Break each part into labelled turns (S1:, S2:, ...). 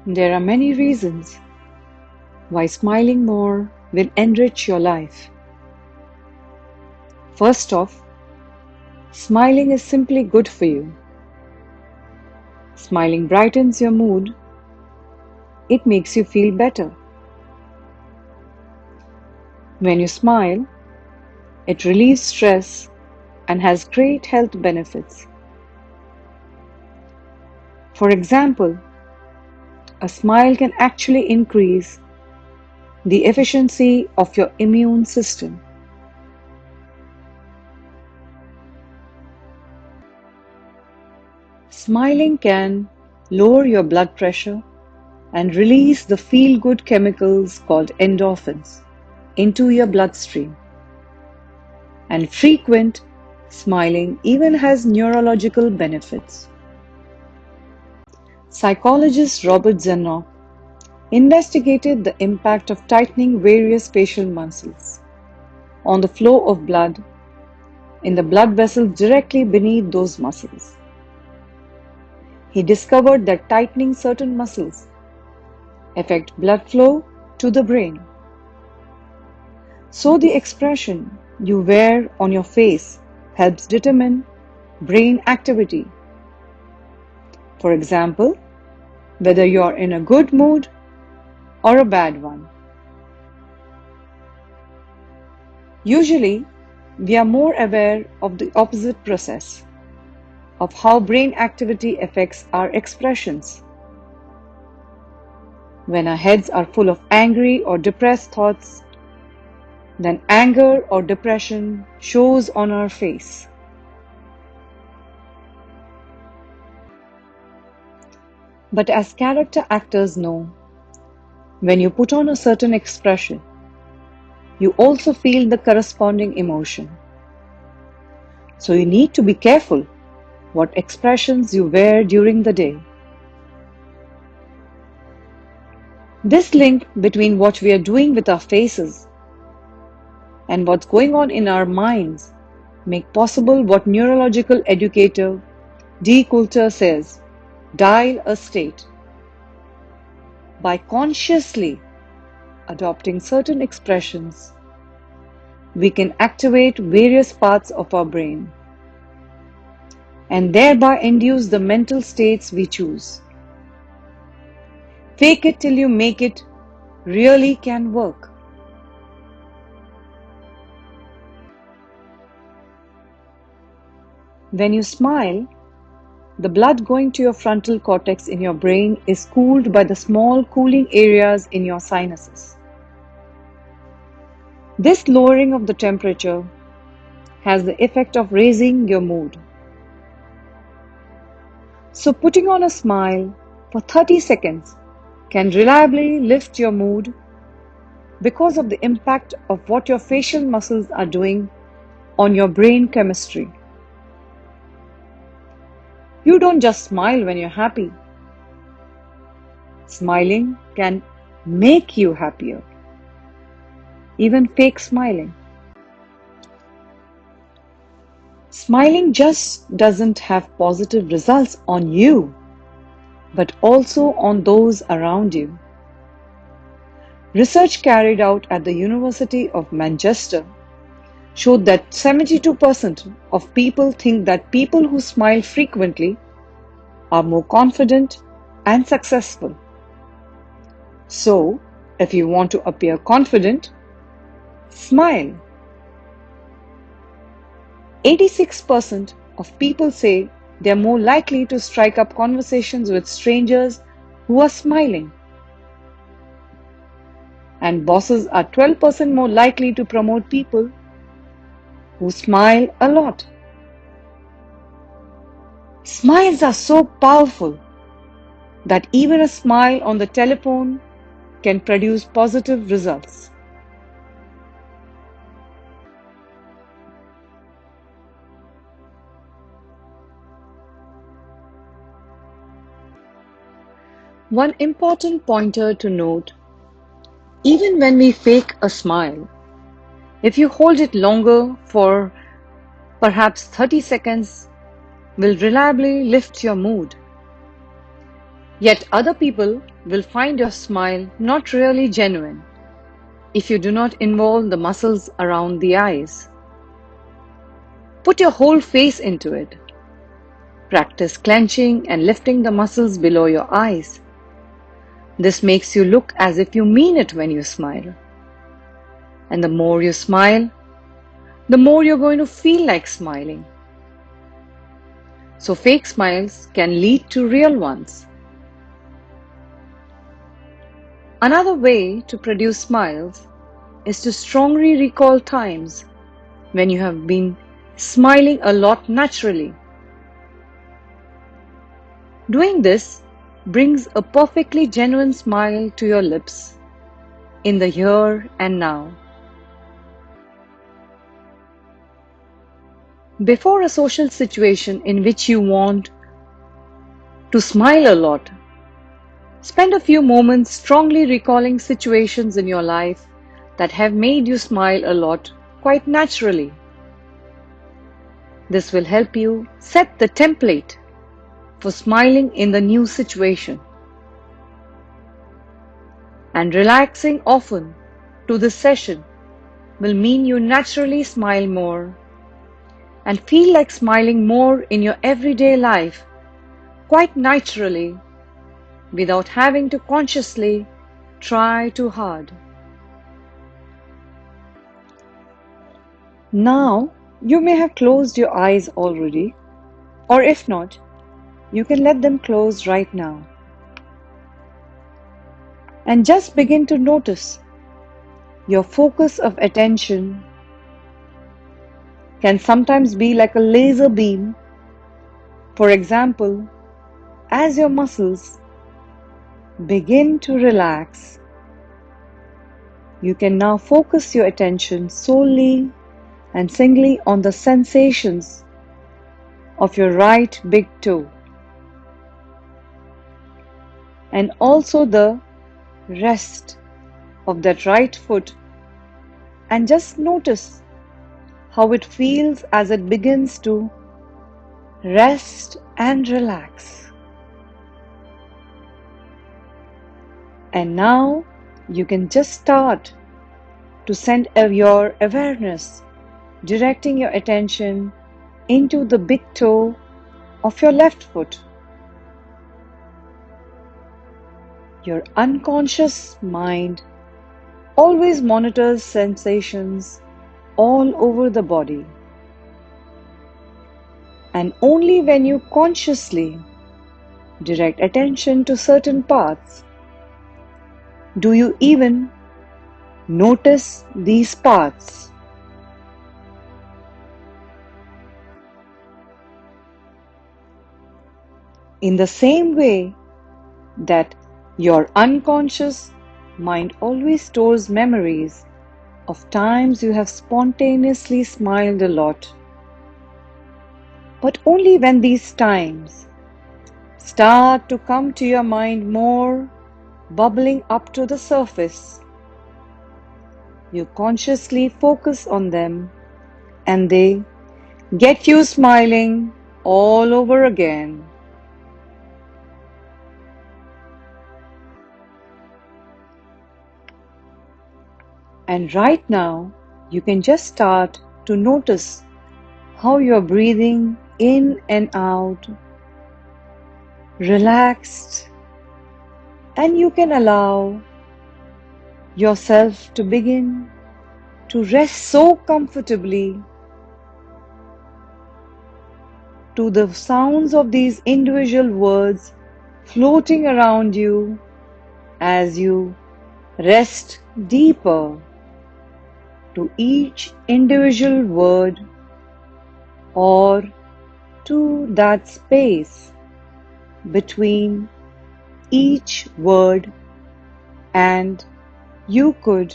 S1: There are many reasons why smiling more will enrich your life. First off, smiling is simply good for you. Smiling brightens your mood. It makes you feel better. When you smile, it relieves stress and has great health benefits. For example, a smile can actually increase the efficiency of your immune system. Smiling can lower your blood pressure and release the feel-good chemicals called endorphins into your bloodstream. And frequent smiling even has neurological benefits. Psychologist Robert Zenock investigated the impact of tightening various facial muscles on the flow of blood in the blood vessels directly beneath those muscles. He discovered that tightening certain muscles affect blood flow to the brain. So the expression you wear on your face helps determine brain activity. For example, whether you are in a good mood or a bad one. Usually, we are more aware of the opposite process, of how brain activity affects our expressions. When our heads are full of angry or depressed thoughts, then anger or depression shows on our face. But as character actors know, when you put on a certain expression, you also feel the corresponding emotion. So you need to be careful what expressions you wear during the day. This link between what we are doing with our faces and what's going on in our minds make possible what neurological educator D. Coulter says, dial a state. By consciously adopting certain expressions, we can activate various parts of our brain and thereby induce the mental states we choose. Fake it till you make it really can work. When you smile, the blood going to your frontal cortex in your brain is cooled by the small cooling areas in your sinuses. This lowering of the temperature has the effect of raising your mood. So putting on a smile for 30 seconds can reliably lift your mood because of the impact of what your facial muscles are doing on your brain chemistry. You don't just smile when you're happy. Smiling can make you happier. Even fake smiling. Smiling just doesn't have positive results on you, but also on those around you. Research carried out at the University of Manchester showed that 72% of people think that people who smile frequently are more confident and successful. So, if you want to appear confident, smile. 86% of people say they are more likely to strike up conversations with strangers who are smiling. And bosses are 12% more likely to promote people who smile a lot. Smiles are so powerful that even a smile on the telephone can produce positive results. One important pointer to note, even when we fake a smile, if you hold it longer for perhaps 30 seconds, will reliably lift your mood. Yet other people will find your smile not really genuine if you do not involve the muscles around the eyes. Put your whole face into it. Practice clenching and lifting the muscles below your eyes. This makes you look as if you mean it when you smile. And the more you smile, the more you're going to feel like smiling. So fake smiles can lead to real ones. Another way to produce smiles is to strongly recall times when you have been smiling a lot naturally. Doing this brings a perfectly genuine smile to your lips in the here and now. Before a social situation in which you want to smile a lot, spend a few moments strongly recalling situations in your life that have made you smile a lot quite naturally. This will help you set the template for smiling in the new situation. And relaxing often to this session will mean you naturally smile more and feel like smiling more in your everyday life quite naturally without having to consciously try too hard. Now, you may have closed your eyes already, or if not, you can let them close right now. And just begin to notice your focus of attention can sometimes be like a laser beam. For example, as your muscles begin to relax, you can now focus your attention solely and singly on the sensations of your right big toe and also the rest of that right foot, and just notice how it feels as it begins to rest and relax. And now you can just start to send your awareness, directing your attention into the big toe of your left foot. Your unconscious mind always monitors sensations all over the body. And only when you consciously direct attention to certain parts do you even notice these parts. In the same way that your unconscious mind always stores memories of times you have spontaneously smiled a lot, but only when these times start to come to your mind more, bubbling up to the surface, you consciously focus on them and they get you smiling all over again. And right now, you can just start to notice how you're breathing in and out, relaxed, and you can allow yourself to begin to rest so comfortably to the sounds of these individual words floating around you as you rest deeper to each individual word or to that space between each word, and you could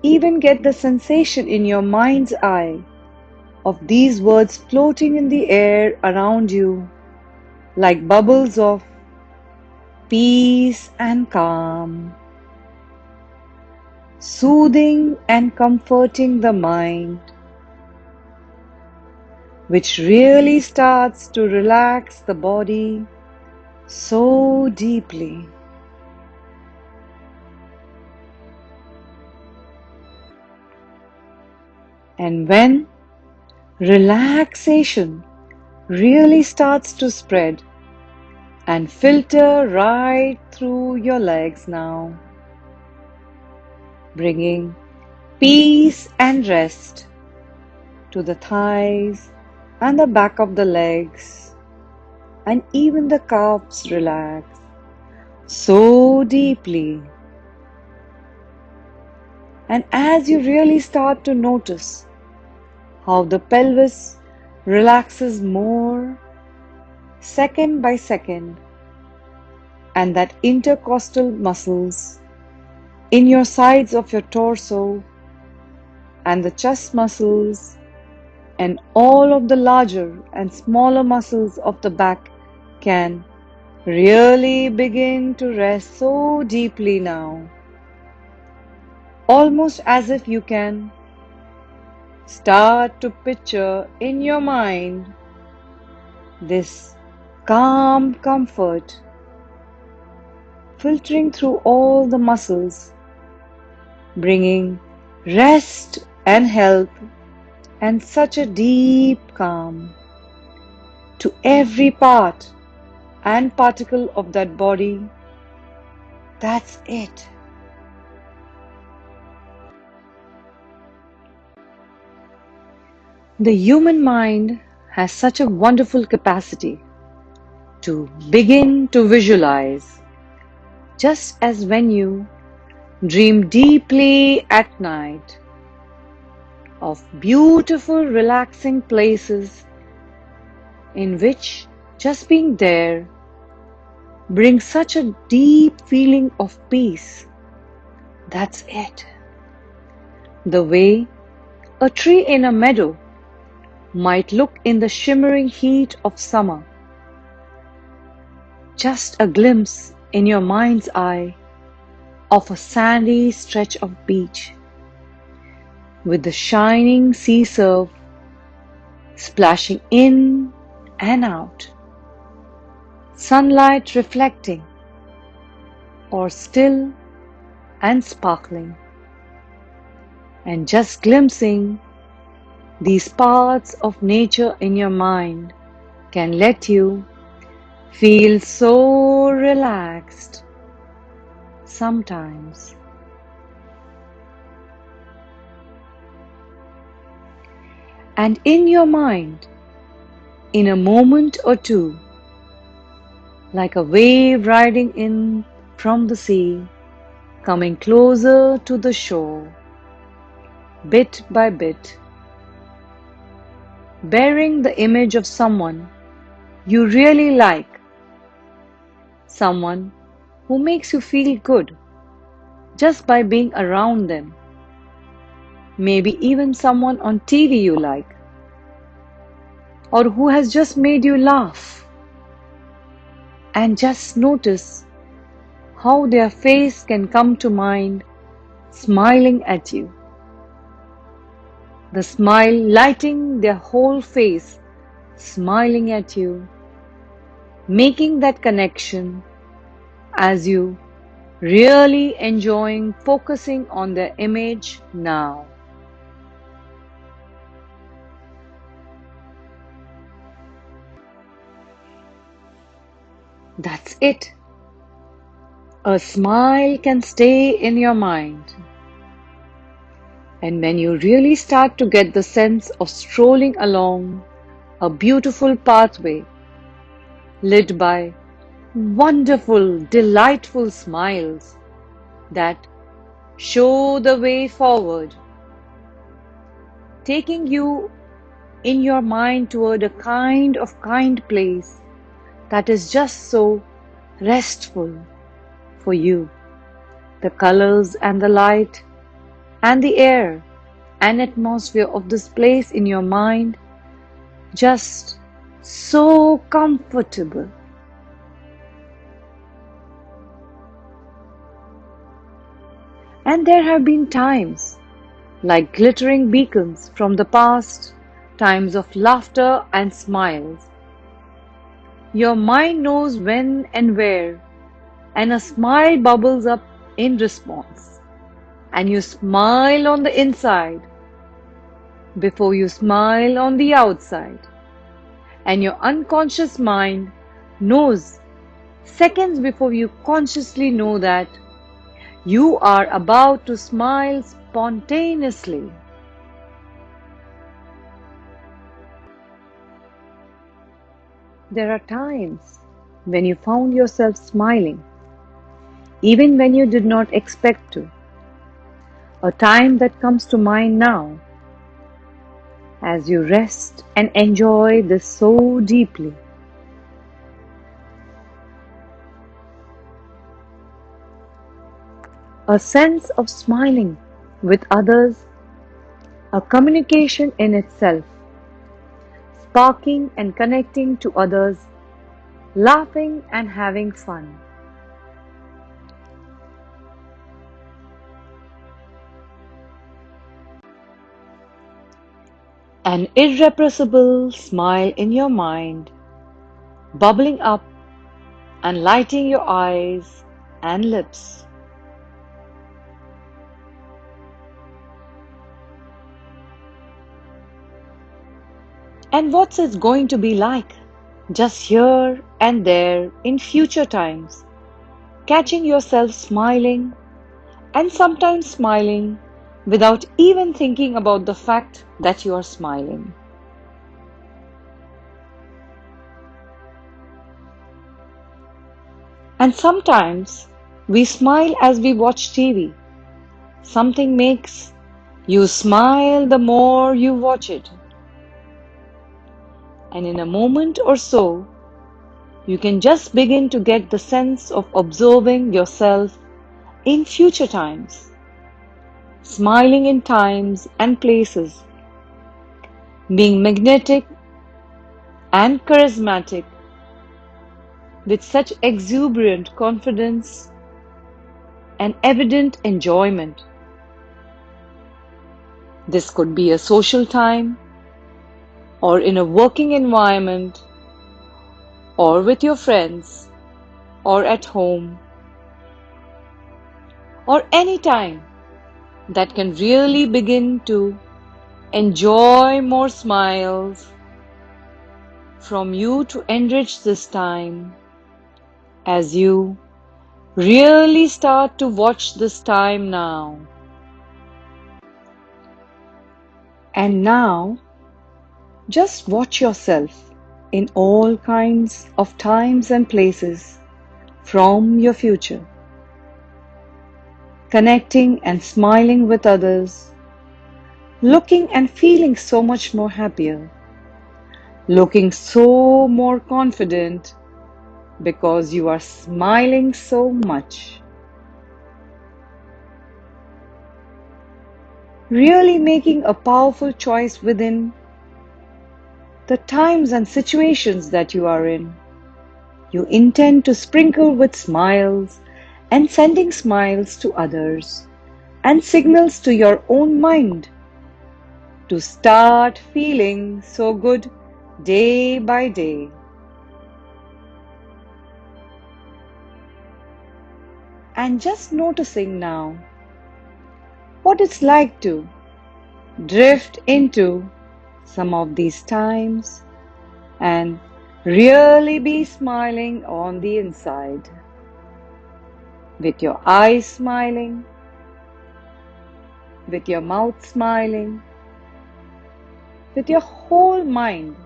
S1: even get the sensation in your mind's eye of these words floating in the air around you like bubbles of peace and calm, soothing and comforting the mind, which really starts to relax the body so deeply. And when relaxation really starts to spread and filter right through your legs now, bringing peace and rest to the thighs and the back of the legs, and even the calves relax so deeply. And as you really start to notice how the pelvis relaxes more second by second, and that intercostal muscles in your sides of your torso and the chest muscles and all of the larger and smaller muscles of the back can really begin to rest so deeply now, almost as if you can start to picture in your mind this calm comfort filtering through all the muscles, bringing rest and health and such a deep calm to every part and particle of that body. That's it. The human mind has such a wonderful capacity to begin to visualize, just as when you dream deeply at night of beautiful, relaxing places in which just being there brings such a deep feeling of peace. That's it. The way a tree in a meadow might look in the shimmering heat of summer. Just a glimpse in your mind's eye of a sandy stretch of beach with the shining sea surf splashing in and out, sunlight reflecting or still and sparkling, and just glimpsing these parts of nature in your mind can let you feel so relaxed sometimes. And in your mind, in a moment or two, like a wave riding in from the sea, coming closer to the shore, bit by bit, bearing the image of someone you really like, someone who makes you feel good just by being around them, maybe even someone on TV you like, or who has just made you laugh, and just notice how their face can come to mind smiling at you, the smile lighting their whole face, smiling at you, making that connection as you really enjoying focusing on their image now. That's it. A smile can stay in your mind. And when you really start to get the sense of strolling along a beautiful pathway lit by wonderful, delightful smiles that show the way forward, taking you in your mind toward a kind place that is just so restful for you. The colors and the light and the air and atmosphere of this place in your mind just so comfortable. And there have been times, like glittering beacons from the past, times of laughter and smiles, Your mind knows when and where, and a smile bubbles up in response. And you smile on the inside before you smile on the outside. And your unconscious mind knows seconds before you consciously know that you are about to smile spontaneously. There are times when you found yourself smiling, even when you did not expect to. A time that comes to mind now as you rest and enjoy this so deeply. A sense of smiling with others, a communication in itself, sparking and connecting to others, laughing and having fun. An irrepressible smile in your mind, bubbling up and lighting your eyes and lips. And what's it going to be like? Just here and there in future times, catching yourself smiling and sometimes smiling without even thinking about the fact that you are smiling. And sometimes we smile as we watch TV. Something makes you smile the more you watch it. And in a moment or so, you can just begin to get the sense of observing yourself in future times, smiling in times and places, being magnetic and charismatic with such exuberant confidence and evident enjoyment. This could be a social time, or in a working environment, or with your friends, or at home, or any time that can really begin to enjoy more smiles from you to enrich this time as you really start to watch this time now. And now, just watch yourself in all kinds of times and places from your future, connecting and smiling with others, looking and feeling so much more happier, looking so more confident because you are smiling so much. Really making a powerful choice within the times and situations that you are in. You intend to sprinkle with smiles and sending smiles to others and signals to your own mind to start feeling so good day by day. And just noticing now what it's like to drift into some of these times and really be smiling on the inside, with your eyes smiling, with your mouth smiling, with your whole mind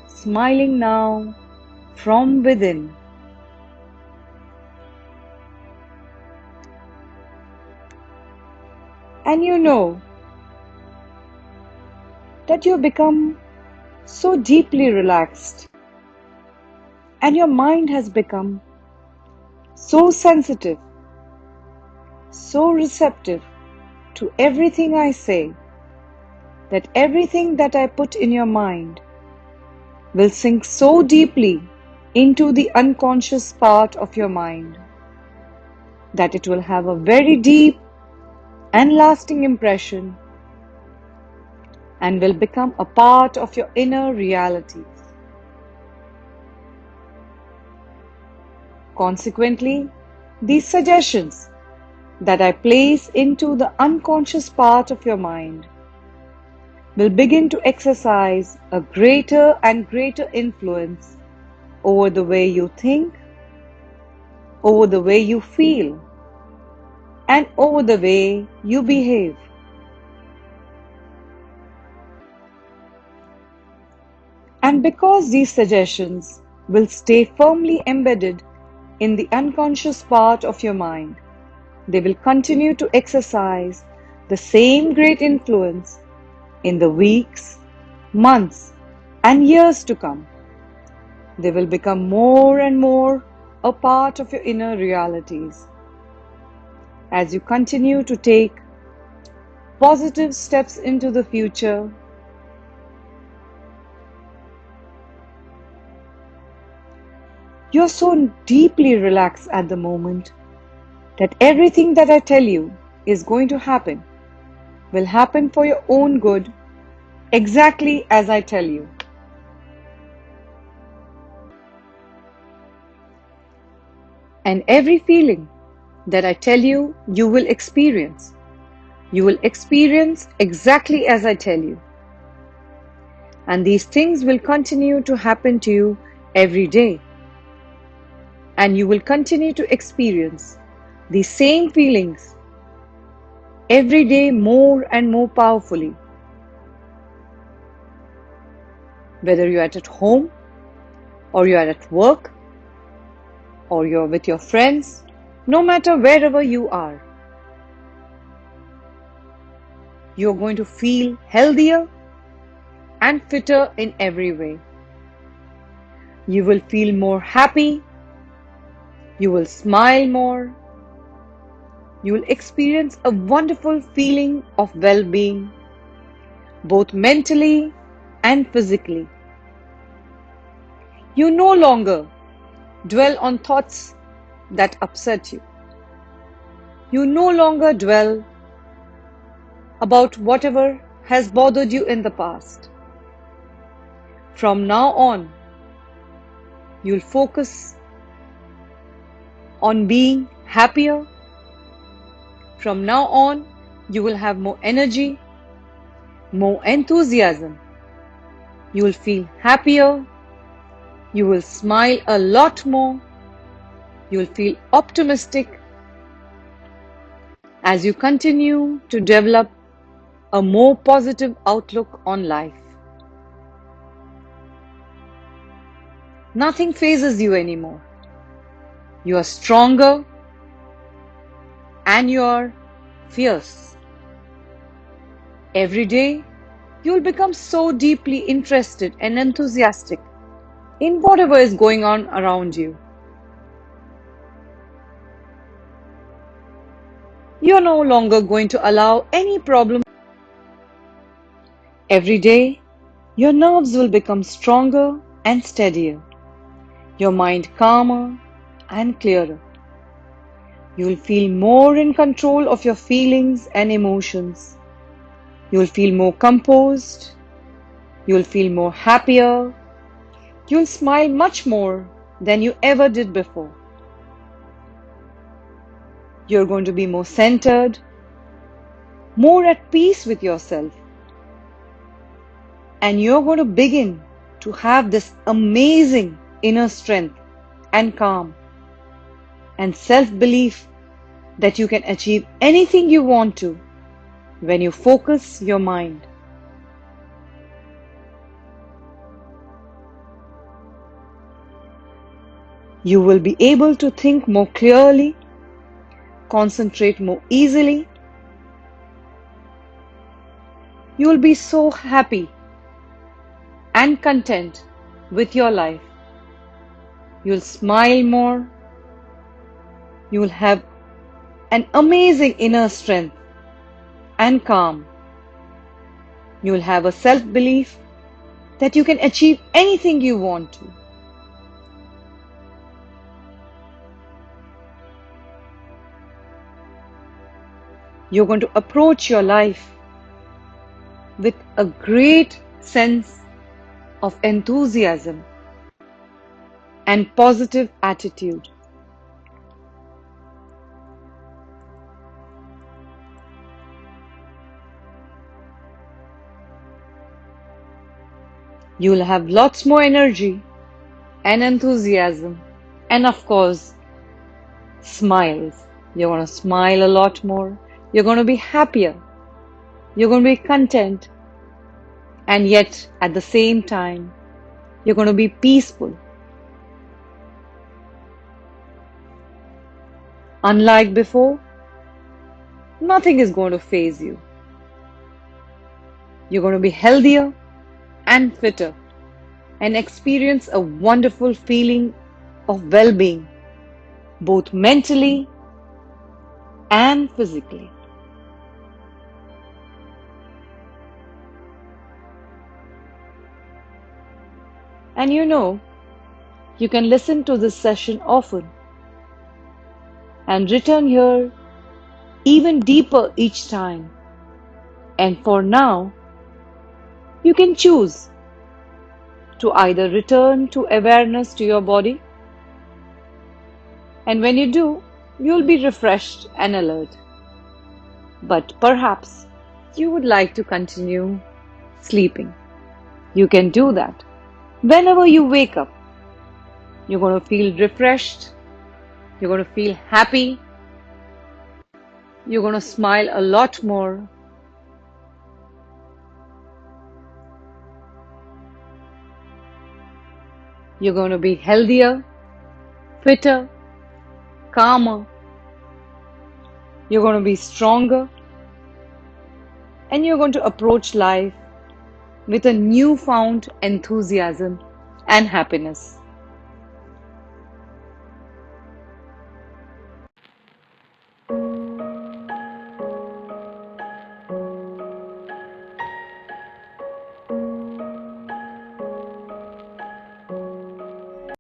S1: smiling now from within. And you know that you become so deeply relaxed and your mind has become so sensitive, so receptive to everything I say, that everything that I put in your mind will sink so deeply into the unconscious part of your mind that it will have a very deep and lasting impression and will become a part of your inner realities. Consequently, these suggestions that I place into the unconscious part of your mind will begin to exercise a greater and greater influence over the way you think, over the way you feel, and over the way you behave. And because these suggestions will stay firmly embedded in the unconscious part of your mind, they will continue to exercise the same great influence in the weeks, months, and years to come. They will become more and more a part of your inner realities. As you continue to take positive steps into the future, you're so deeply relaxed at the moment that everything that I tell you is going to happen will happen for your own good, exactly as I tell you. And every feeling that I tell you, you will experience. You will experience exactly as I tell you. And these things will continue to happen to you every day. And you will continue to experience these same feelings every day more and more powerfully. Whether you're at home, or you're at work, or you're with your friends, no matter wherever you are, you're going to feel healthier and fitter in every way. You will feel more happy, you will smile more, you will experience a wonderful feeling of well-being, both mentally and physically. You no longer dwell on thoughts that upset you. You no longer dwell about whatever has bothered you in the past. From now on, you'll focus on being happier. From now on, you will have more energy, more enthusiasm. You will feel happier. You will smile a lot more. You will feel optimistic as you continue to develop a more positive outlook on life. Nothing phases you anymore. You are stronger and you are fierce. Every day, you'll become so deeply interested and enthusiastic in whatever is going on around you. You're no longer going to allow any problem. Every day, your nerves will become stronger and steadier, your mind calmer and clearer. You will feel more in control of your feelings and emotions. You will feel more composed. You will feel more happier. You will smile much more than you ever did before. You're going to be more centered, more at peace with yourself. And you're going to begin to have this amazing inner strength and calm and self-belief that you can achieve anything you want to when you focus your mind. You will be able to think more clearly, concentrate more easily. You will be so happy and content with your life. You'll smile more. You will have an amazing inner strength and calm. You will have a self-belief that you can achieve anything you want to. You're going to approach your life with a great sense of enthusiasm and positive attitude. You'll have lots more energy and enthusiasm, and of course, smiles. You're going to smile a lot more. You're going to be happier. You're going to be content. And yet, at the same time, you're going to be peaceful. Unlike before, nothing is going to faze you. You're going to be healthier and fitter and experience a wonderful feeling of well-being, both mentally and physically. And you can listen to this session often and return here even deeper each time. And for now, you can choose to either return to awareness to your body, and when you do, you'll be refreshed and alert. But perhaps you would like to continue sleeping. You can do that. Whenever you wake up, you're going to feel refreshed, you're going to feel happy, you're going to smile a lot more. You're going to be healthier, fitter, calmer. You're going to be stronger, and you're going to approach life with a newfound enthusiasm and happiness.